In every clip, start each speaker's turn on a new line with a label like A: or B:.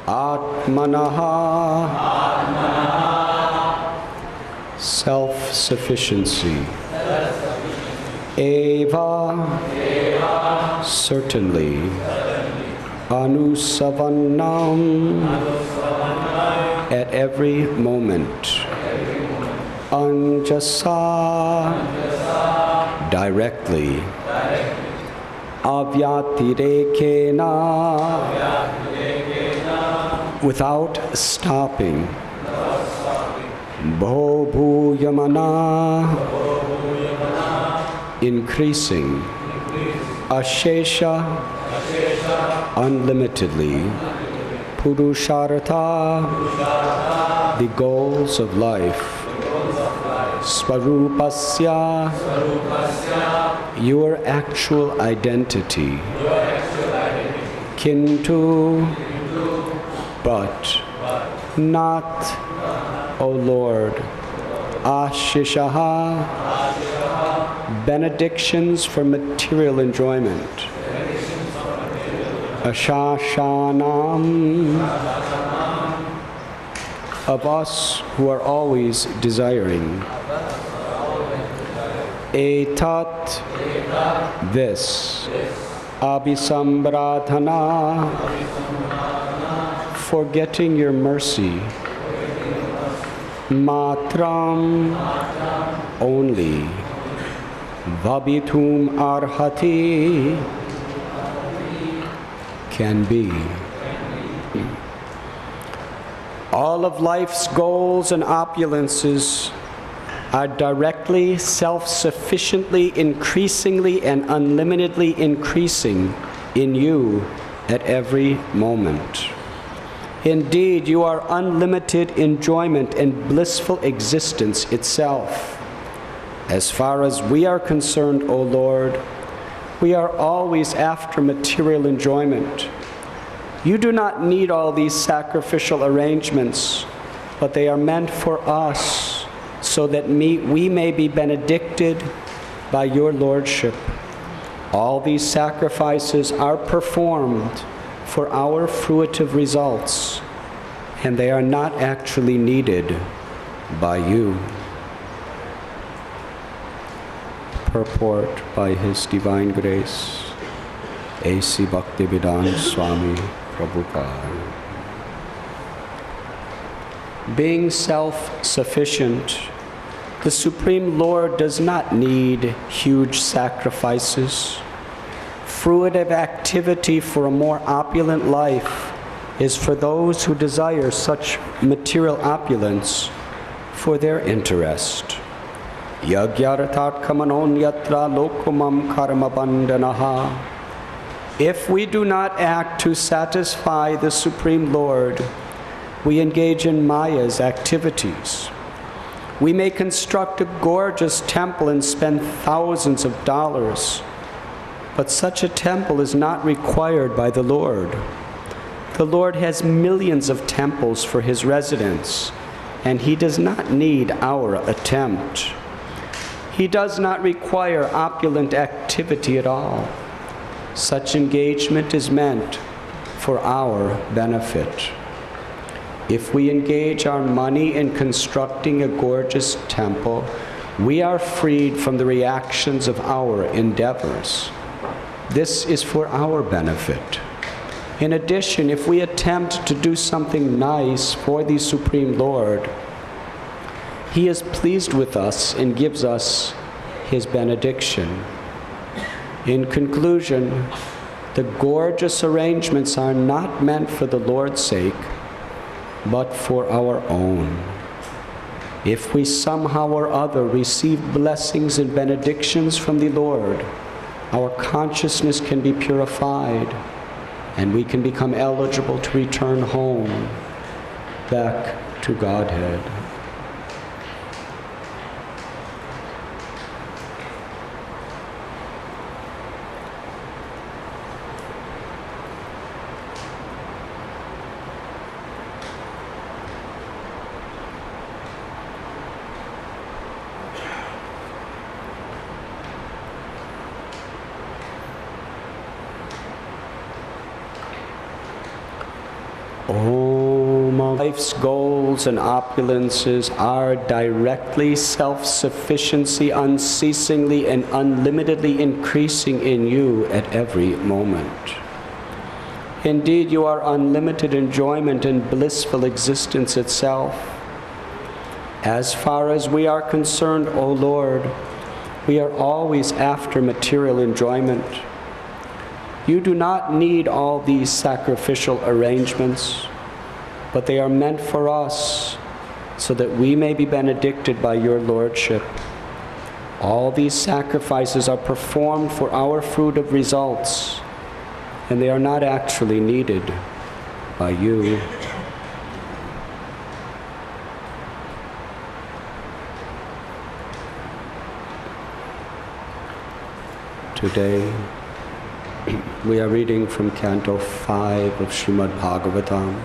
A: Atmanaha. Self-sufficiency. Eva. Certainly. Anusavannam. At every moment. Anjasa. Directly. Avyatirekena. Without stopping. Bhobhuyamana. Increasing. Ashesha. Unlimitedly. Purushartha. The goals of life. Svarupasya. Your actual identity. Kintu. But. Not. O Lord. Ashishaha. Benedictions for material enjoyment. Ashashanam. Of us who are always desiring. Etat. This. Abhisambradhana. Forgetting your mercy. Matram. Only. Vabitum arhati. Can be. All of life's goals and opulences are directly, self-sufficiently, increasingly, and unlimitedly increasing in you at every moment. Indeed, you are unlimited enjoyment and blissful existence itself. As far as we are concerned, O Lord, we are always after material enjoyment. You do not need all these sacrificial arrangements, but they are meant for us, so that we may be benedicted by your Lordship. All these sacrifices are performed for our fruitive results, and they are not actually needed by you. Purport by His Divine Grace, A.C. Bhaktivedanta Swami Prabhupada. Being self-sufficient, the Supreme Lord does not need huge sacrifices. Fruitive activity for a more opulent life is for those who desire such material opulence for their interest. Yagyaratat kamanon yatra lokumam karma bandhanaha. If we do not act to satisfy the Supreme Lord, we engage in Maya's activities. We may construct a gorgeous temple and spend thousands of dollars, but such a temple is not required by the Lord. The Lord has millions of temples for His residence, and He does not need our attempt. He does not require opulent activity at all. Such engagement is meant for our benefit. If we engage our money in constructing a gorgeous temple, we are freed from the reactions of our endeavors. This is for our benefit. In addition, if we attempt to do something nice for the Supreme Lord, He is pleased with us and gives us His benediction. In conclusion, the gorgeous arrangements are not meant for the Lord's sake, but for our own. If we somehow or other receive blessings and benedictions from the Lord, our consciousness can be purified, and we can become eligible to return home, back to Godhead. Om. Life's goals and opulences are directly self-sufficiency, unceasingly and unlimitedly increasing in you at every moment. Indeed, you are unlimited enjoyment and blissful existence itself. As far as we are concerned, O Lord, we are always after material enjoyment. You do not need all these sacrificial arrangements, but they are meant for us so that we may be benedicted by your Lordship. All these sacrifices are performed for our fruit of results, and they are not actually needed by you. Today, we are reading from Canto 5 of Srimad Bhagavatam,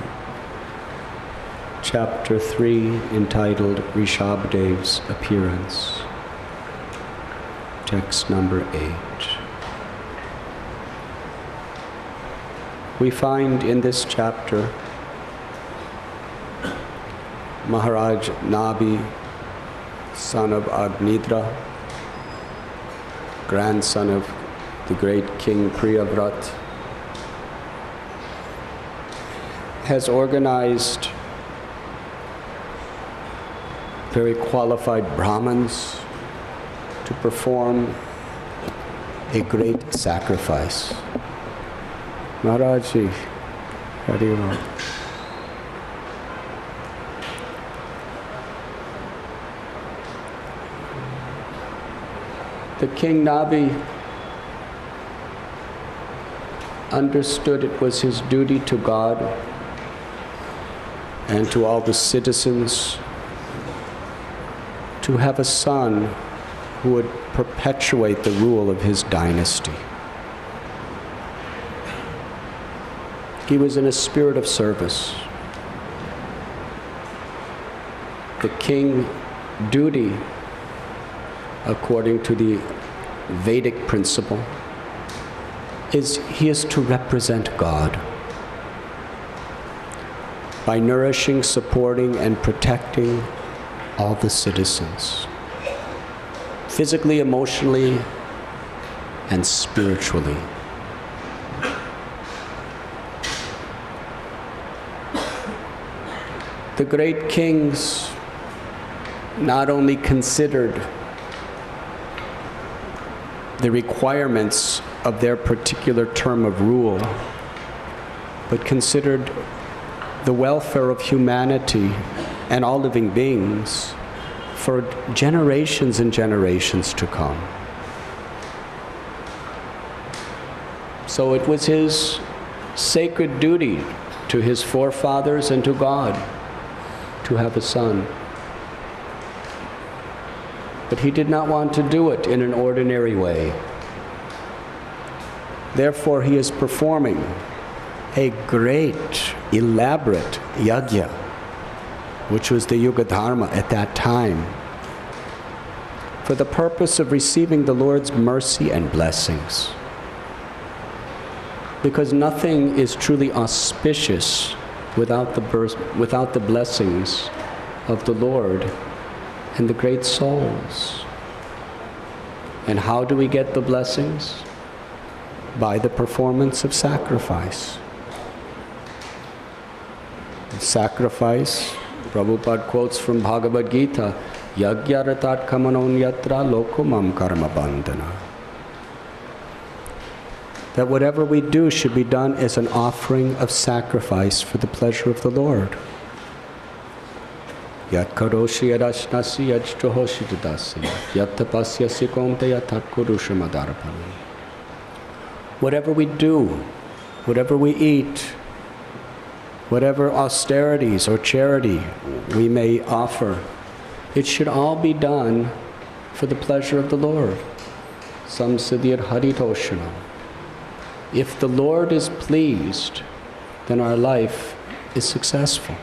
A: Chapter 3, entitled Rishabhadev's Appearance, text number 8. We find in this chapter Maharaj Nabi, son of Agnidra, grandson of the great King Priyavrat, has organized very qualified Brahmins to perform a great sacrifice. Maharajji, Hari Om. The King Nabi understood it was his duty to God and to all the citizens to have a son who would perpetuate the rule of his dynasty. He was in a spirit of service. The king's duty, according to the Vedic principle, he is to represent God by nourishing, supporting, and protecting all the citizens, physically, emotionally, and spiritually. The great kings not only considered the requirements of their particular term of rule, but considered the welfare of humanity and all living beings for generations and generations to come. So it was his sacred duty to his forefathers and to God to have a son. But he did not want to do it in an ordinary way. Therefore, he is performing a great, elaborate yajna, which was the Yuga Dharma at that time, for the purpose of receiving the Lord's mercy and blessings. Because nothing is truly auspicious without the blessings of the Lord and the great souls. And how do we get the blessings? By the performance of sacrifice. Sacrifice, Prabhupada quotes from Bhagavad Gita, Yagyaratat kamanon yatra lokumam karma bandhana. That whatever we do should be done as an offering of sacrifice for the pleasure of the Lord. Yat karoshi yadashnasi yajtohoshi jadasi yat tapasyasi konte yatat kurushamadarapanam. Whatever we do, whatever we eat, whatever austerities or charity we may offer, it should all be done for the pleasure of the Lord. Samsiddhir haritoshanam. If the Lord is pleased, then our life is successful.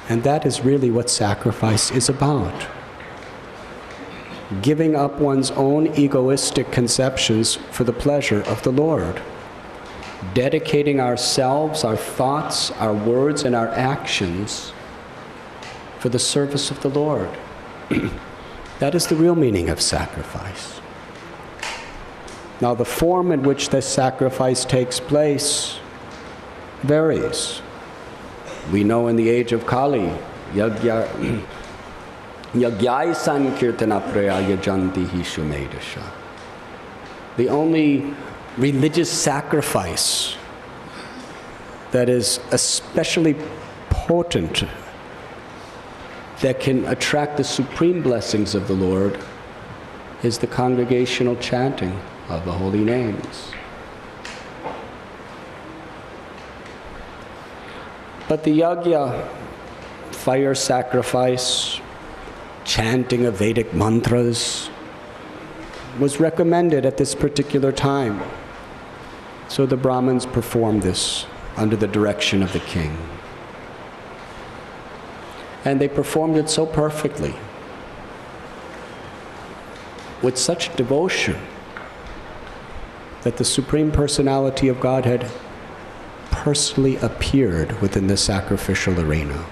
A: And that is really what sacrifice is about. Giving up one's own egoistic conceptions for the pleasure of the Lord. dedicating ourselves, our thoughts, our words, and our actions for the service of the Lord. That is the real meaning of sacrifice. Now, the form in which this sacrifice takes place varies. We know in the age of Kali, Yagyai Sankirtana Praya Janti Hi Shumedasha. The only religious sacrifice that is especially potent, that can attract the supreme blessings of the Lord, is the congregational chanting of the holy names. But the yajna, fire sacrifice, chanting of Vedic mantras, was recommended at this particular time. So the Brahmins performed this under the direction of the king. And they performed it so perfectly, with such devotion, that the Supreme Personality of Godhead personally appeared within the sacrificial arena.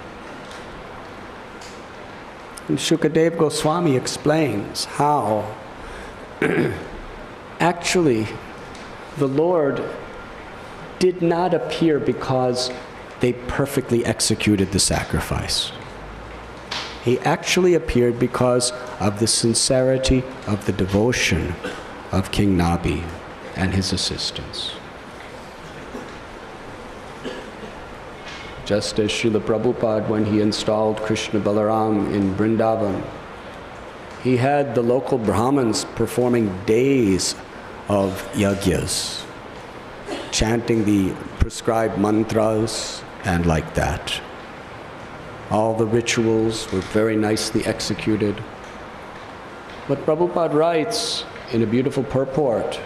A: And Shukadev Goswami explains how actually the Lord did not appear because they perfectly executed the sacrifice. He actually appeared because of the sincerity of the devotion of King Nabi and his assistants. Just as Srila Prabhupada, when he installed Krishna Balaram in Vrindavan, he had the local Brahmins performing days of yajnas, chanting the prescribed mantras and like that. All the rituals were very nicely executed. But Prabhupada writes in a beautiful purport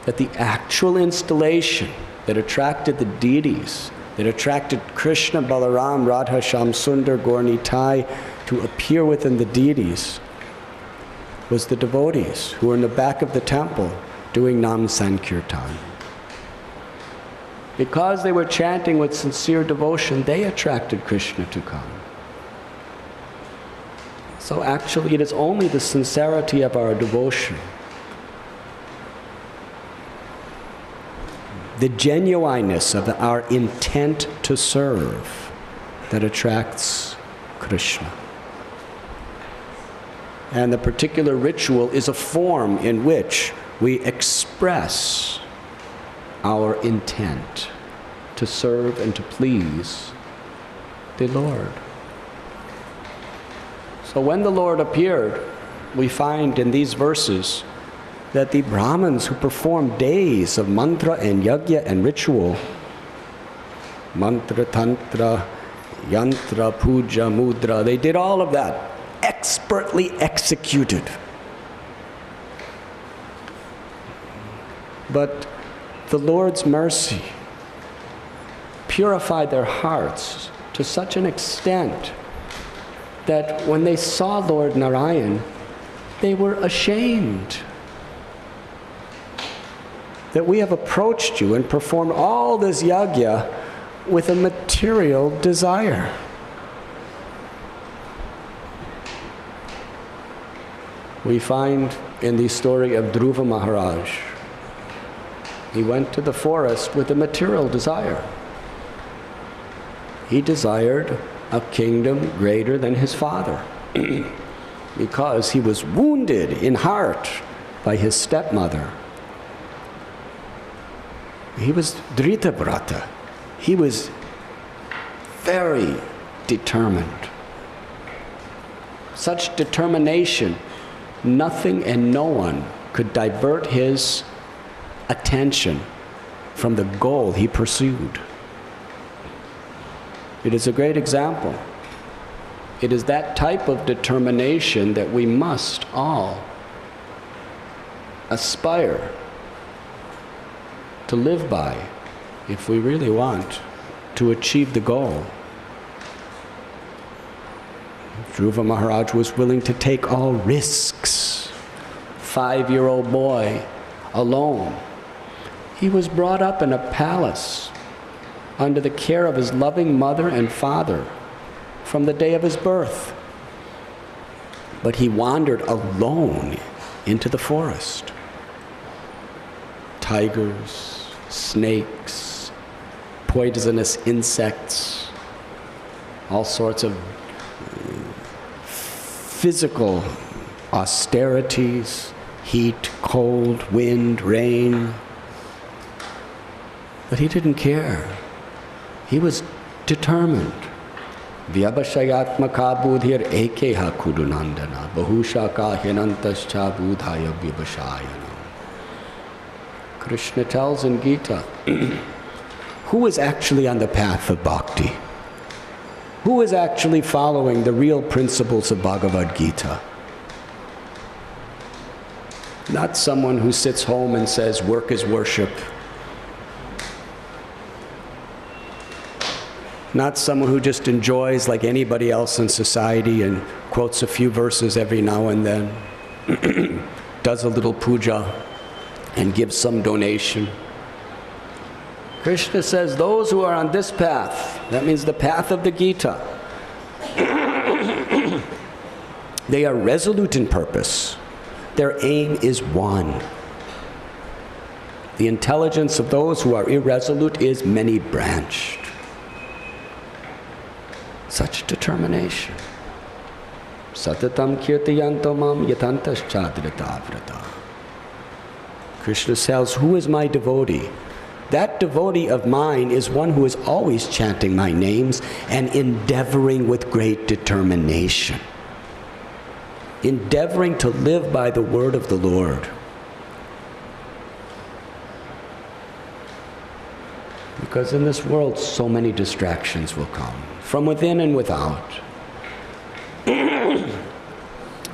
A: that the actual installation that attracted the deities, that attracted Krishna, Balaram, Radha, Shyam Sundar, Gaur Nitai to appear within the deities was the devotees who were in the back of the temple doing Nam Sankirtan. Because they were chanting with sincere devotion, they attracted Krishna to come. So actually it is only the sincerity of our devotion, the genuineness of our intent to serve, that attracts Krishna. And the particular ritual is a form in which we express our intent to serve and to please the Lord. So when the Lord appeared, we find in these verses that the Brahmins who performed days of mantra and yajna and ritual, mantra, tantra, yantra, puja, mudra, they did all of that, expertly executed. But the Lord's mercy purified their hearts to such an extent that when they saw Lord Narayan, they were ashamed that we have approached you and performed all this yajna with a material desire. We find in the story of Dhruva Maharaj, he went to the forest with a material desire. He desired a kingdom greater than his father because he was wounded in heart by his stepmother. He was Dritavrata. He was very determined. Such determination, nothing and no one could divert his attention from the goal he pursued. It is a great example. It is that type of determination that we must all aspire to live by if we really want to achieve the goal. Dhruva Maharaj was willing to take all risks. 5-year-old boy, alone. He was brought up in a palace under the care of his loving mother and father from the day of his birth. But he wandered alone into the forest. Tigers, snakes, poisonous insects, all sorts of physical austerities, heat, cold, wind, rain. But he didn't care. He was determined. Vyabhashayatmaka budhir ekeha kudunandana bahushaka hinantascha budhaya vyabhashayana. Krishna tells in Gita, who is actually on the path of bhakti? Who is actually following the real principles of Bhagavad Gita? Not someone who sits home and says, work is worship. Not someone who just enjoys like anybody else in society and quotes a few verses every now and then, does a little puja and gives some donation. Krishna says those who are on this path, that means the path of the Gita, they are resolute in purpose. Their aim is one. The intelligence of those who are irresolute is many-branched. Such determination. Satatam kirtayanto mam yatantas chadritavrata. Krishna says, who is my devotee? That devotee of mine is one who is always chanting my names and endeavoring with great determination. Endeavoring to live by the word of the Lord. Because in this world, so many distractions will come, from within and without.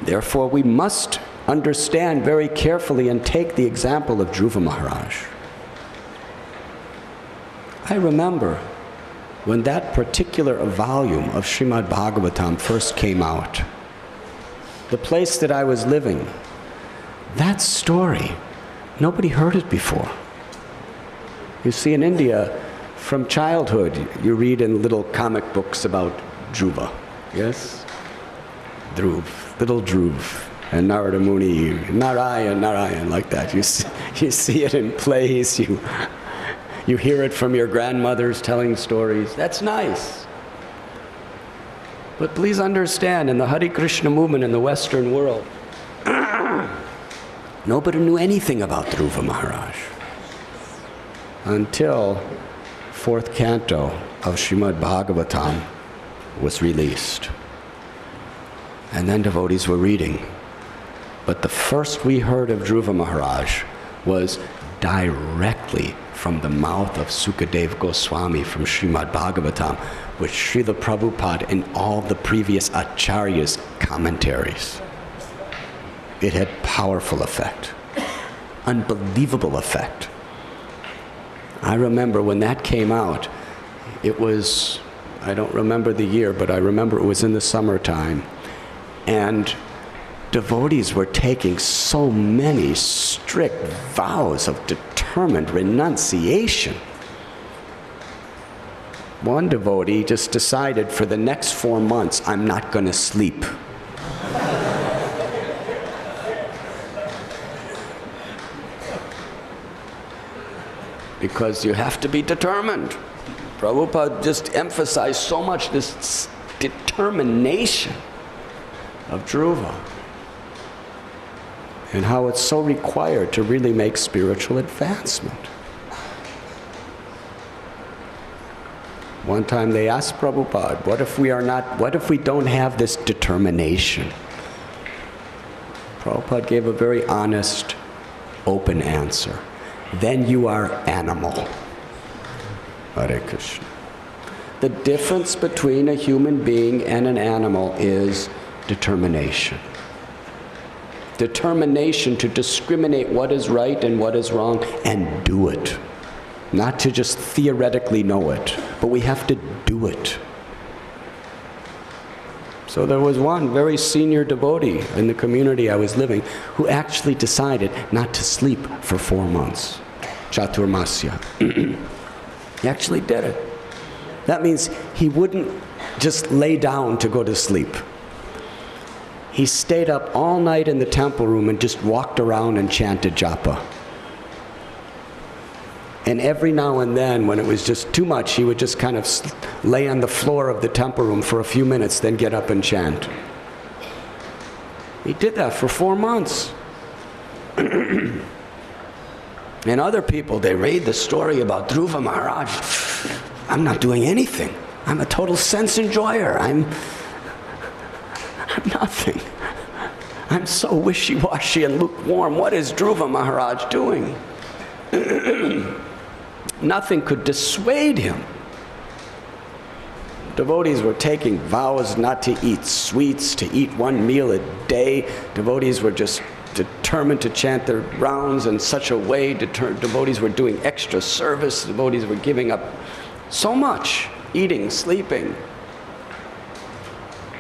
A: Therefore, we must understand very carefully and take the example of Dhruva Maharaj. I remember when that particular volume of Srimad Bhagavatam first came out, the place that I was living, that story, nobody heard it before. You see, in India, from childhood, you read in little comic books about Dhruva, yes? Dhruv, little Dhruv, and Narada Muni, Narayan, like that. You see it in plays, you hear it from your grandmothers telling stories. That's nice. But please understand, in the Hare Krishna movement in the Western world, nobody knew anything about Dhruva Maharaj until fourth canto of Srimad Bhagavatam was released. And then devotees were reading. But the first we heard of Dhruva Maharaj was directly from the mouth of Sukadev Goswami from Srimad Bhagavatam, with Srila Prabhupada and all the previous acharyas' commentaries. It had powerful effect, unbelievable effect. I remember when that came out, it was, I don't remember the year, but I remember it was in the summertime, and devotees were taking so many strict vows of determined renunciation. One devotee just decided for the next 4 months, I'm not going to sleep. Because you have to be determined. Prabhupada just emphasized so much this determination of Dhruva and how it's so required to really make spiritual advancement. One time they asked Prabhupada, what if we don't have this determination? Prabhupada gave a very honest, open answer. Then you are animal. Hare Krishna. The difference between a human being and an animal is determination. Determination to discriminate what is right and what is wrong and do it. Not to just theoretically know it, but we have to do it. So there was one very senior devotee in the community I was living who actually decided not to sleep for 4 months. Chaturmasya. He actually did it. That means he wouldn't just lay down to go to sleep. He stayed up all night in the temple room and just walked around and chanted japa. And every now and then, when it was just too much, he would just kind of lay on the floor of the temple room for a few minutes, then get up and chant. He did that for 4 months. And other people, they read the story about Dhruva Maharaj. I'm not doing anything. I'm a total sense enjoyer. I'm nothing. I'm so wishy-washy and lukewarm. What is Dhruva Maharaj doing? Nothing could dissuade him. Devotees were taking vows not to eat sweets, to eat 1 meal a day. Devotees were just determined to chant their rounds in such a way. Devotees were doing extra service. Devotees were giving up so much. Eating, sleeping.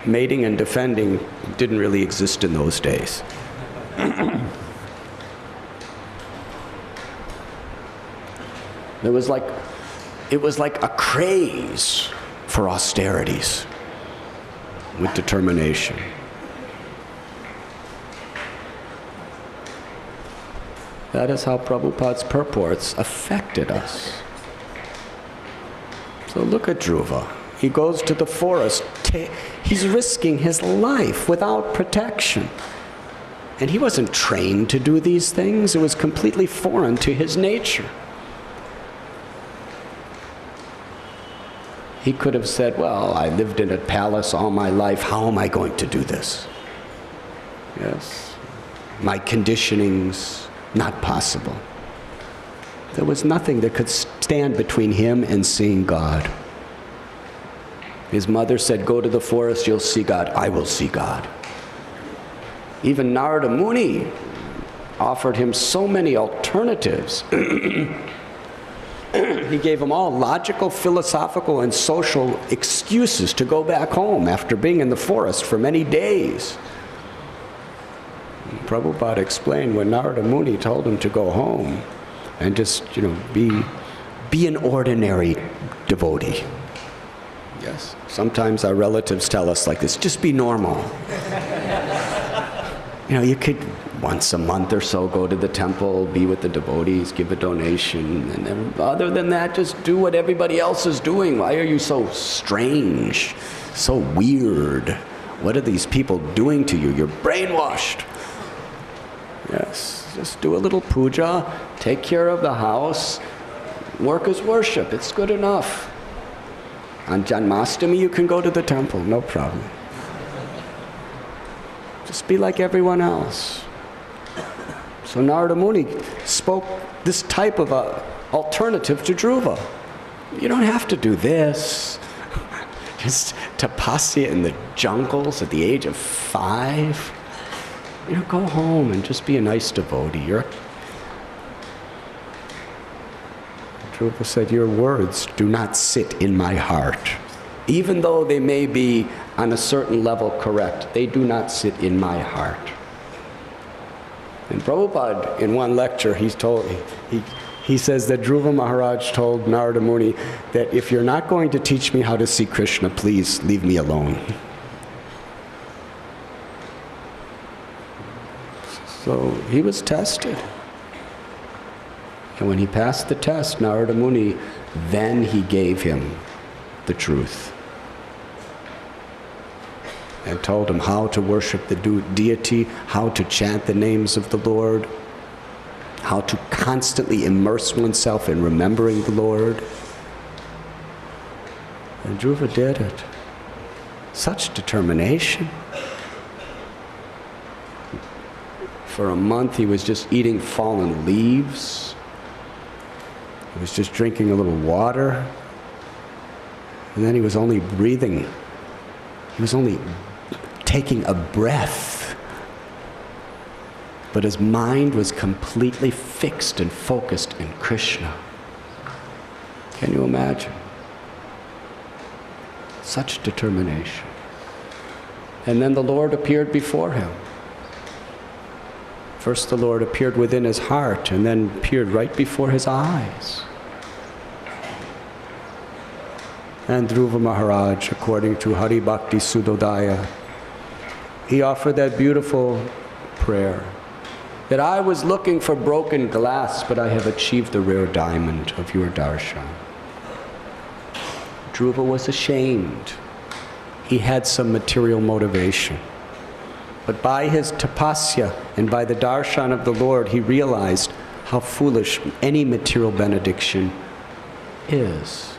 A: Mating and defending didn't really exist in those days. It was like a craze for austerities with determination. That is how Prabhupada's purports affected us. So look at Dhruva. He goes to the forest. He's risking his life without protection. And he wasn't trained to do these things. It was completely foreign to his nature. He could have said, well, I lived in a palace all my life. How am I going to do this? Yes. My conditioning's not possible. There was nothing that could stand between him and seeing God. His mother said, go to the forest, you'll see God. I will see God. Even Narada Muni offered him so many alternatives. He gave him all logical, philosophical, and social excuses to go back home after being in the forest for many days. And Prabhupada explained when Narada Muni told him to go home and just, be an ordinary devotee. Yes. Sometimes our relatives tell us like this, just be normal. You could once a month or so go to the temple, be with the devotees, give a donation, and then, other than that, just do what everybody else is doing. Why are you so strange, so weird? What are these people doing to you? You're brainwashed. Yes, just do a little puja, take care of the house, work as worship. It's good enough. On Janmashtami, you can go to the temple, no problem. Just be like everyone else. So Narada Muni spoke this type of alternative to Dhruva. You don't have to do this. Just tapasya in the jungles at the age of 5. Go home and just be a nice devotee. Dhruva said, your words do not sit in my heart. Even though they may be on a certain level correct, they do not sit in my heart. And Prabhupada, in one lecture, he says that Dhruva Maharaj told Narada Muni that if you're not going to teach me how to see Krishna, please leave me alone. So he was tested. And when he passed the test, Narada Muni, then he gave him the truth. And told him how to worship the deity, how to chant the names of the Lord, how to constantly immerse oneself in remembering the Lord. And Dhruva did it. Such determination. For a month he was just eating fallen leaves. He was just drinking a little water. And then he was only breathing. He was only taking a breath. But his mind was completely fixed and focused in Krishna. Can you imagine? Such determination. And then the Lord appeared before him. First the Lord appeared within his heart and then appeared right before his eyes. And Dhruva Maharaj, according to Hari Bhakti Sudodaya, he offered that beautiful prayer that I was looking for broken glass, but I have achieved the rare diamond of your darshan. Dhruva was ashamed. He had some material motivation. But by his tapasya and by the darshan of the Lord, he realized how foolish any material benediction is.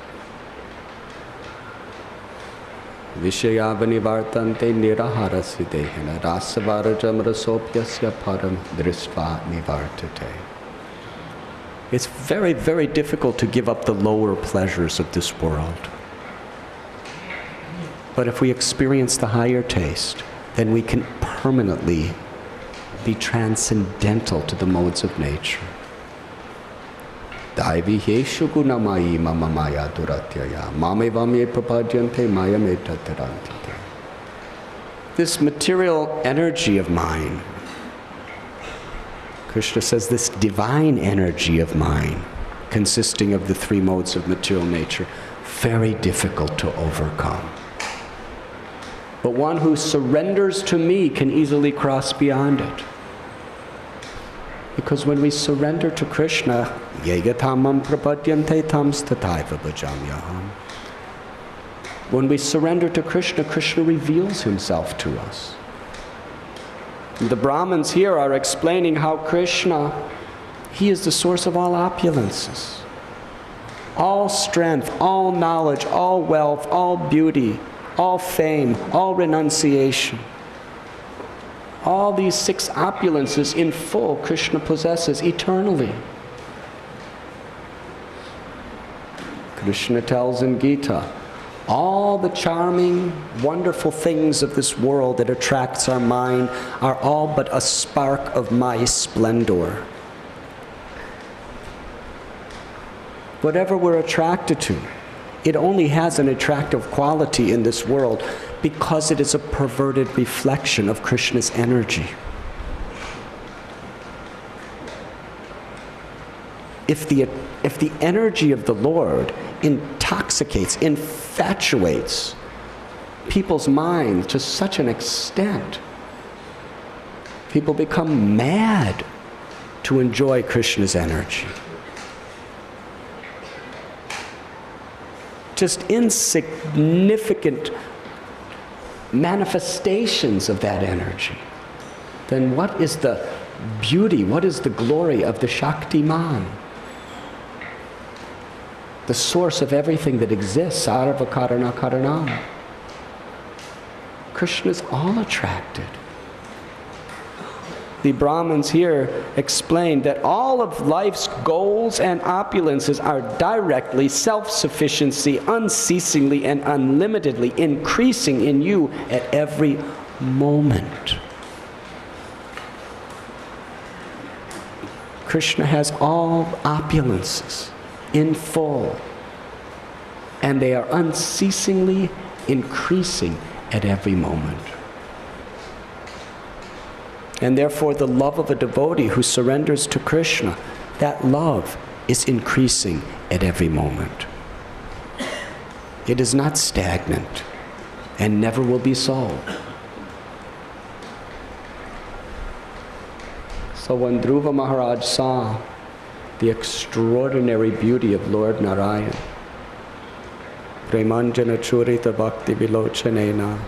A: Vishayavani vartante niraharasiddhena rasavarajam rasopyasya param dristva nivartate. It's very, very difficult to give up the lower pleasures of this world. But if we experience the higher taste, then we can permanently be transcendental to the modes of nature. Daiviheshu gunamayi mama maya duratyaya mame vamye prapadyante maya metatarantite. This material energy of mine, Krishna says, this divine energy of mine, consisting of the three modes of material nature, very difficult to overcome. But one who surrenders to me can easily cross beyond it. Because when we surrender to Krishna, when we surrender to Krishna, Krishna reveals himself to us. The Brahmins here are explaining how Krishna, he is the source of all opulences, all strength, all knowledge, all wealth, all beauty, all fame, all renunciation. All these six opulences in full Krishna possesses eternally. Krishna tells in Gita, all the charming, wonderful things of this world that attracts our mind are all but a spark of my splendor. Whatever we're attracted to, it only has an attractive quality in this world because it is a perverted reflection of Krishna's energy. If the energy of the Lord intoxicates, infatuates people's minds to such an extent, people become mad to enjoy Krishna's energy. Just insignificant manifestations of that energy. Then what is the beauty, what is the glory of the Shaktiman? The source of everything that exists, Sarva Karana Karanam. Krishna is all attracted. The Brahmins here explain that all of life's goals and opulences are directly self-sufficiency, unceasingly and unlimitedly increasing in you at every moment. Krishna has all opulences in full, and they are unceasingly increasing at every moment. And therefore the love of a devotee who surrenders to Krishna, that love is increasing at every moment. It is not stagnant and never will be so. So when Dhruva Maharaj saw the extraordinary beauty of Lord Narayan, Premanjana Churita Bhakti Vilochanena,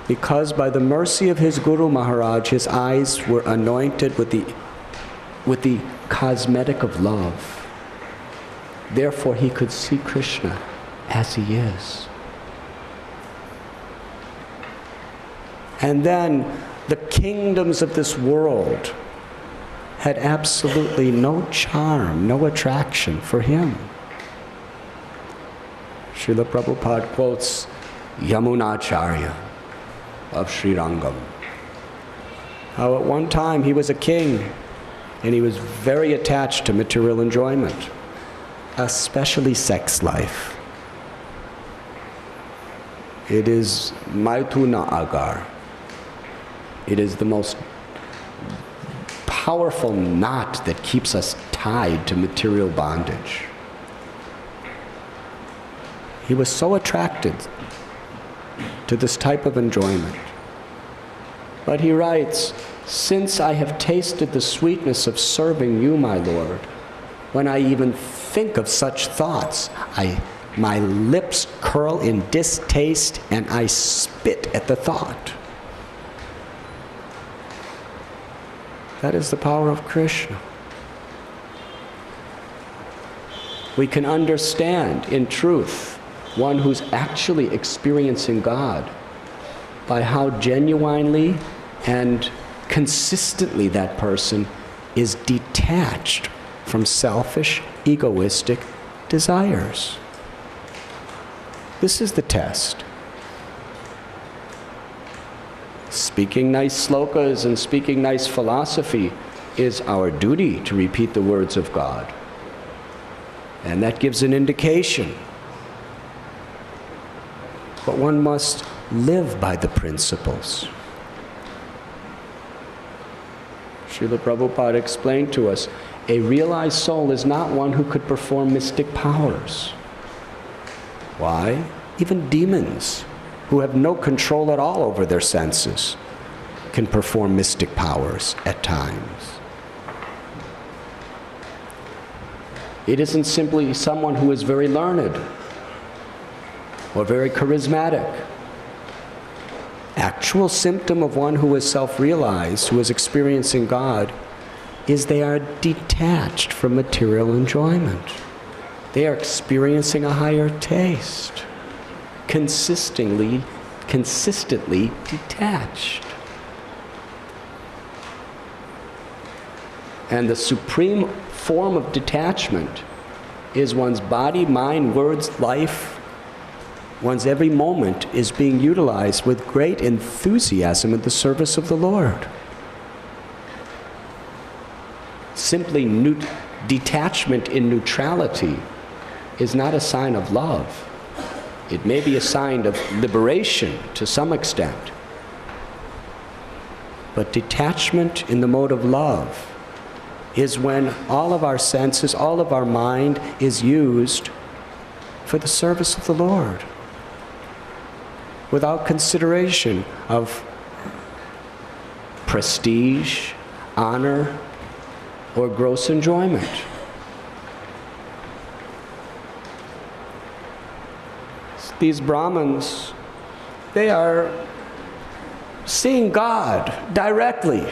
A: because by the mercy of his Guru Maharaj, his eyes were anointed with the cosmetic of love. Therefore, he could see Krishna as he is. And then the kingdoms of this world had absolutely no charm, no attraction for him. Srila Prabhupada quotes Yamunacharya of Sri Rangam, how at one time he was a king and he was very attached to material enjoyment, especially sex life. It is Maithuna Agar. It is the most powerful knot that keeps us tied to material bondage. He was so attracted to this type of enjoyment. But he writes, "Since I have tasted the sweetness of serving you, my Lord, when I even think of such thoughts, my lips curl in distaste and I spit at the thought." That is the power of Krishna. We can understand, in truth, one who's actually experiencing God by how genuinely and consistently that person is detached from selfish, egoistic desires. This is the test. Speaking nice slokas and speaking nice philosophy is our duty to repeat the words of God. And that gives an indication. But one must live by the principles. Srila Prabhupada explained to us, a realized soul is not one who could perform mystic powers. Why? Even demons, who have no control at all over their senses, can perform mystic powers at times. It isn't simply someone who is very learned or very charismatic. Actual symptom of one who is self-realized, who is experiencing God, is they are detached from material enjoyment. They are experiencing a higher taste, consistently detached. And the supreme form of detachment is one's body, mind, words, life. One's every moment is being utilized with great enthusiasm in the service of the Lord. Simply detachment in neutrality is not a sign of love. It may be a sign of liberation to some extent. But detachment in the mode of love is when all of our senses, all of our mind is used for the service of the Lord, without consideration of prestige, honor, or gross enjoyment. These Brahmins, they are seeing God directly,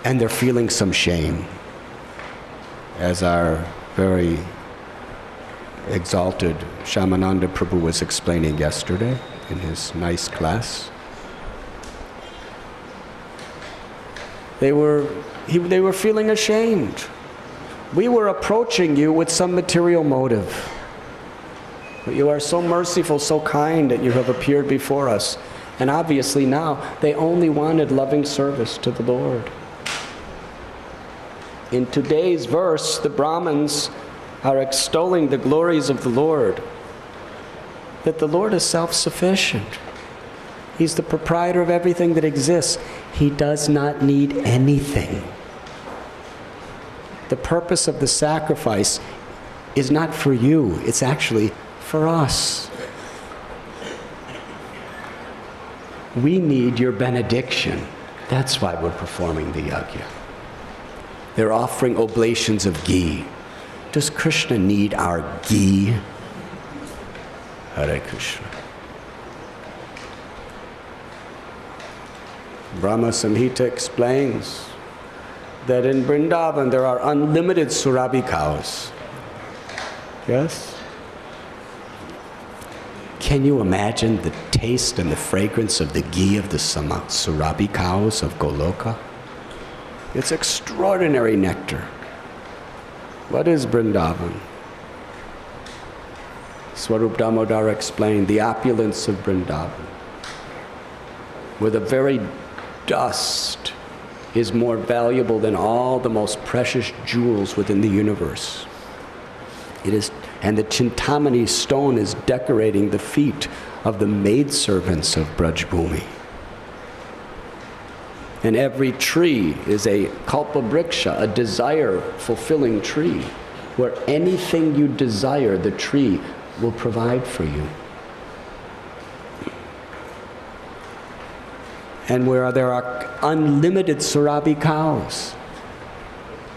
A: and they're feeling some shame, as our very exalted Shamananda Prabhu was explaining yesterday in his nice class. They were feeling ashamed. We were approaching you with some material motive. But you are so merciful, so kind that you have appeared before us. And obviously now, they only wanted loving service to the Lord. In today's verse, the Brahmins are extolling the glories of the Lord, that the Lord is self-sufficient. He's the proprietor of everything that exists. He does not need anything. The purpose of the sacrifice is not for you, it's actually for us. We need your benediction. That's why we're performing the yajna. They're offering oblations of ghee. Does Krishna need our ghee? Hare Krishna. Brahma Samhita explains that in Vrindavan there are unlimited Surabhi cows. Yes? Can you imagine the taste and the fragrance of the ghee of the Surabhi cows of Goloka? It's extraordinary nectar. What is Vrindavan? Swarup Damodara explained the opulence of Vrindavan, where the very dust is more valuable than all the most precious jewels within the universe. It is, and the Chintamani stone is decorating the feet of the maidservants of Braj Bhumi. And every tree is a kalpabriksha, a desire-fulfilling tree, where anything you desire, the tree will provide for you. And where there are unlimited Surabhi cows,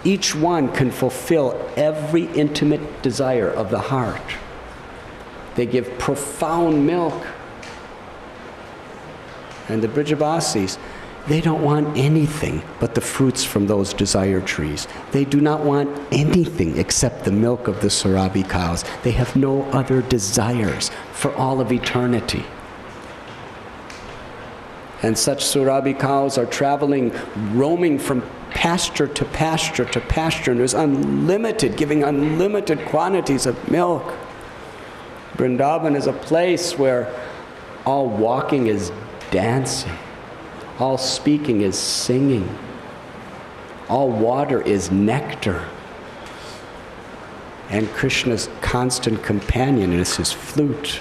A: each one can fulfill every intimate desire of the heart. They give profound milk. And the Brijavasis, they don't want anything but the fruits from those desire trees. They do not want anything except the milk of the Surabhi cows. They have no other desires for all of eternity. And such Surabhi cows are traveling, roaming from pasture to pasture to pasture, and there's unlimited, giving unlimited quantities of milk. Vrindavan is a place where all walking is dancing. All speaking is singing. All water is nectar. And Krishna's constant companion is his flute.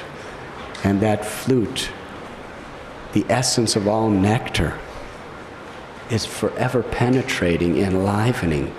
A: And that flute, the essence of all nectar, is forever penetrating, enlivening